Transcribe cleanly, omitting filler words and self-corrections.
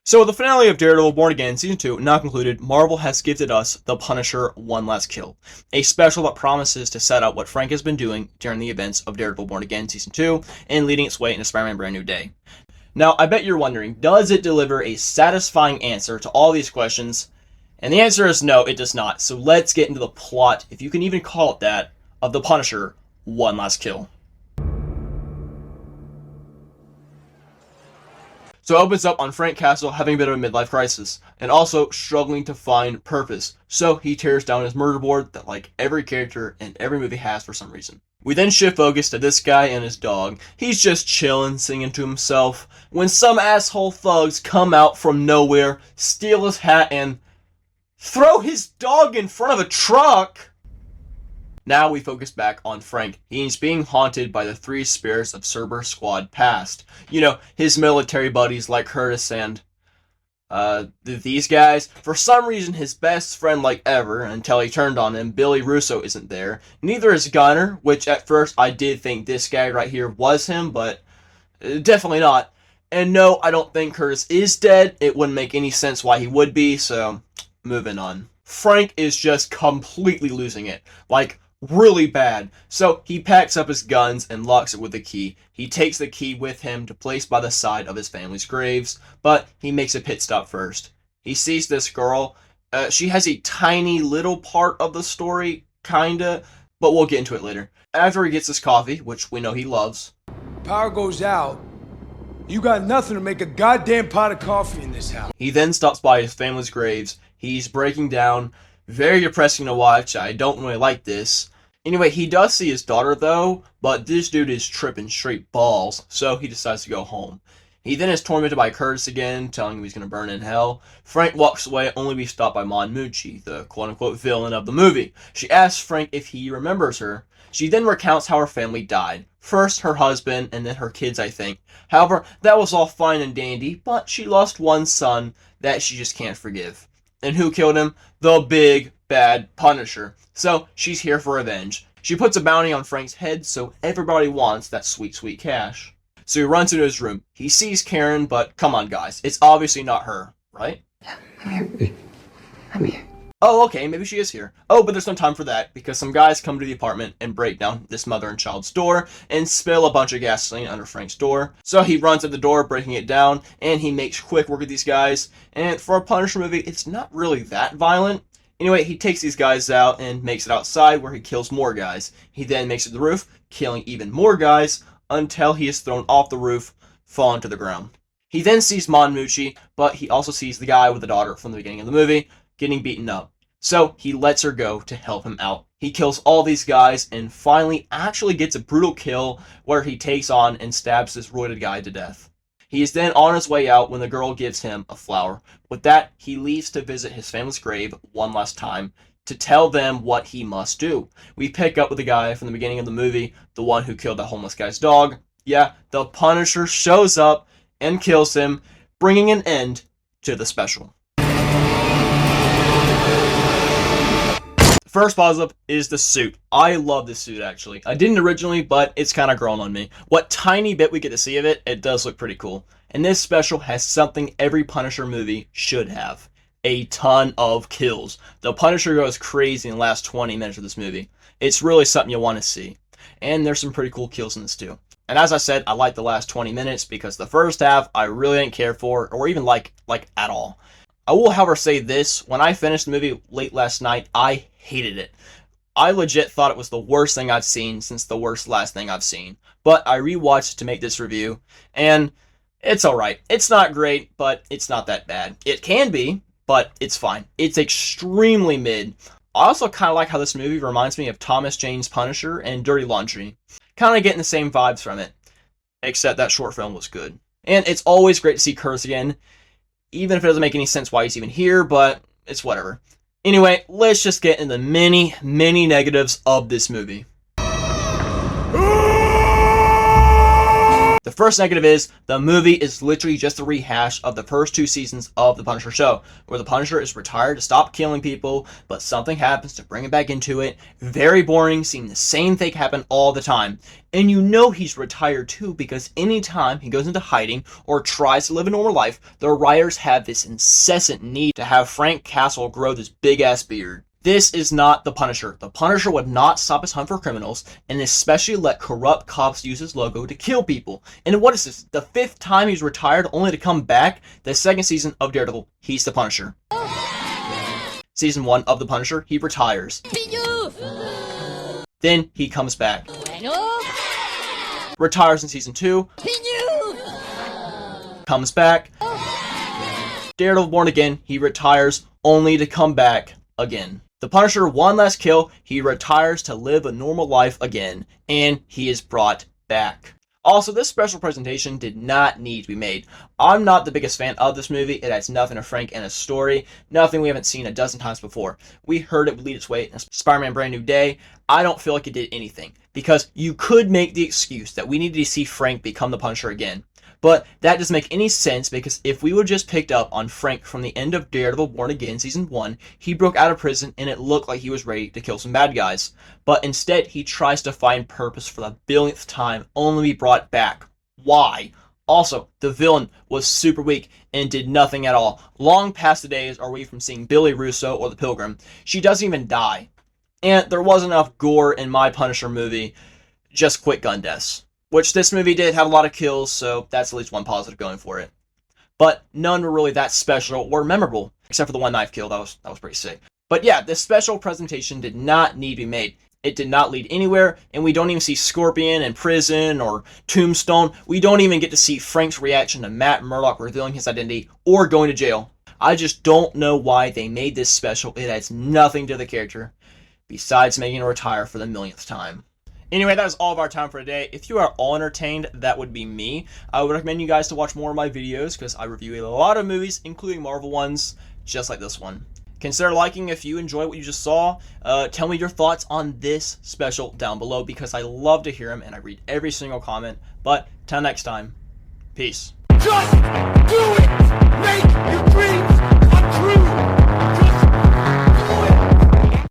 So, with the finale of Daredevil Born Again Season 2 now concluded, Marvel has gifted us The Punisher One Last Kill, a special that promises to set up what Frank has been doing during the events of Daredevil Born Again Season 2 and leading its way into Spider-Man Brand New Day. Now, I bet you're wondering, does it deliver a satisfying answer to all these questions? And the answer is no, it does not. So let's get into the plot, if you can even call it that, of The Punisher One Last Kill. So it opens up on Frank Castle having a bit of a midlife crisis, and also struggling to find purpose. So he tears down his murder board that like every character in every movie has for some reason. We then shift focus to this guy and his dog. He's just chilling, singing to himself, when some asshole thugs come out from nowhere, steal his hat, and throw his dog in front of a truck! Now we focus back on Frank. He's being haunted by the three spirits of Cerber Squad past. You know, his military buddies like Curtis and, these guys. For some reason, his best friend like ever, until he turned on him, Billy Russo, isn't there. Neither is Gunner, which at first I did think this guy right here was him, but definitely not. And no, I don't think Curtis is dead. It wouldn't make any sense why he would be, so moving on. Frank is just completely losing it. Like, really bad. So he packs up his guns and locks it with a key. He takes the key with him to place by the side of his family's graves, but he makes a pit stop first. He sees this girl. She has a tiny little part of the story, kinda, but we'll get into it later. After he gets his coffee, which we know he loves. Power goes out. You got nothing to make a goddamn pot of coffee in this house. He then stops by his family's graves. He's breaking down. Very depressing to watch. I don't really like this. Anyway, he does see his daughter though, but this dude is tripping straight balls, so he decides to go home. He then is tormented by Curtis again, telling him he's going to burn in hell. Frank walks away, only to be stopped by Mon Mucci, the quote-unquote villain of the movie. She asks Frank if he remembers her. She then recounts how her family died. First her husband, and then her kids, I think. However, that was all fine and dandy, but she lost one son that she just can't forgive. And who killed him? The big, bad Punisher. So, she's here for revenge. She puts a bounty on Frank's head, so everybody wants that sweet, sweet cash. So he runs into his room. He sees Karen, but come on guys, it's obviously not her, right? I'm here. I'm here. Oh, okay, maybe she is here. Oh, but there's no time for that, because some guys come to the apartment and break down this mother and child's door and spill a bunch of gasoline under Frank's door. So he runs at the door, breaking it down, and he makes quick work of these guys. And for a Punisher movie, it's not really that violent. Anyway, he takes these guys out and makes it outside where he kills more guys. He then makes it to the roof, killing even more guys, until he is thrown off the roof, falling to the ground. He then sees Mon Mucci, but he also sees the guy with the daughter from the beginning of the movie, getting beaten up. So he lets her go to help him out. He kills all these guys and finally actually gets a brutal kill where he takes on and stabs this roided guy to death. He is then on his way out when the girl gives him a flower. With that, he leaves to visit his family's grave one last time to tell them what he must do. We pick up with the guy from the beginning of the movie, the one who killed that homeless guy's dog. Yeah, the Punisher shows up and kills him, bringing an end to the special. First positive is the suit. I love this suit, actually. I didn't originally, but it's kind of grown on me. What tiny bit we get to see of it, it does look pretty cool. And this special has something every Punisher movie should have. A ton of kills. The Punisher goes crazy in the last 20 minutes of this movie. It's really something you want to see. And there's some pretty cool kills in this too. And as I said, I like the last 20 minutes because the first half I really didn't care for, or even like at all. I will, however, say this. When I finished the movie late last night, I hated it. I legit thought it was the worst thing I've seen since the worst last thing I've seen. But I rewatched it to make this review, and it's alright. It's not great, but it's not that bad. It can be, but it's fine. It's extremely mid. I also kind of like how this movie reminds me of Thomas Jane's Punisher and Dirty Laundry. Kind of getting the same vibes from it, except that short film was good. And it's always great to see Curtis again, even if it doesn't make any sense why he's even here, but it's whatever. Anyway, let's just get into the many negatives of this movie. The first negative is the movie is literally just a rehash of the first 2 seasons of the Punisher show, where the Punisher is retired to stop killing people, but something happens to bring him back into it. Very boring, seeing the same thing happen all the time. And you know he's retired too, because anytime he goes into hiding or tries to live a normal life, the writers have this incessant need to have Frank Castle grow this big ass beard. This is not the Punisher. The Punisher would not stop his hunt for criminals, and especially let corrupt cops use his logo to kill people. And what is this? The 5th time he's retired only to come back? The 2nd season of Daredevil, he's the Punisher. Season 1 of the Punisher, he retires. Then he comes back. Retires in season 2. Comes back. Daredevil Born Again, he retires only to come back again. The Punisher, one last kill, he retires to live a normal life again, and he is brought back. Also, this special presentation did not need to be made. I'm not the biggest fan of this movie. It adds nothing to Frank and his story, nothing we haven't seen a dozen times before. We heard it would lead its way in Spider-Man Brand New Day. I don't feel like it did anything, because you could make the excuse that we needed to see Frank become the Punisher again. But that doesn't make any sense, because if we would just picked up on Frank from the end of Daredevil Born Again Season 1, he broke out of prison and it looked like he was ready to kill some bad guys. But instead, he tries to find purpose for the billionth time, only to be brought back. Why? Also, the villain was super weak and did nothing at all. Long past the days are we from seeing Billy Russo or the Pilgrim. She doesn't even die. And there wasn't enough gore in my Punisher movie, just quick gun deaths. Which this movie did have a lot of kills, so that's at least one positive going for it. But none were really that special or memorable, except for the one knife kill. That was pretty sick. But yeah, this special presentation did not need to be made. It did not lead anywhere, and we don't even see Scorpion in prison or Tombstone. We don't even get to see Frank's reaction to Matt Murdock revealing his identity or going to jail. I just don't know why they made this special. It adds nothing to the character, besides making him retire for the millionth time. Anyway, that is all of our time for today. If you are all entertained, that would be me. I would recommend you guys to watch more of my videos, because I review a lot of movies, including Marvel ones, just like this one. Consider liking if you enjoy what you just saw. Tell me your thoughts on this special down below, because I love to hear them and I read every single comment. But till next time, peace. Just do it!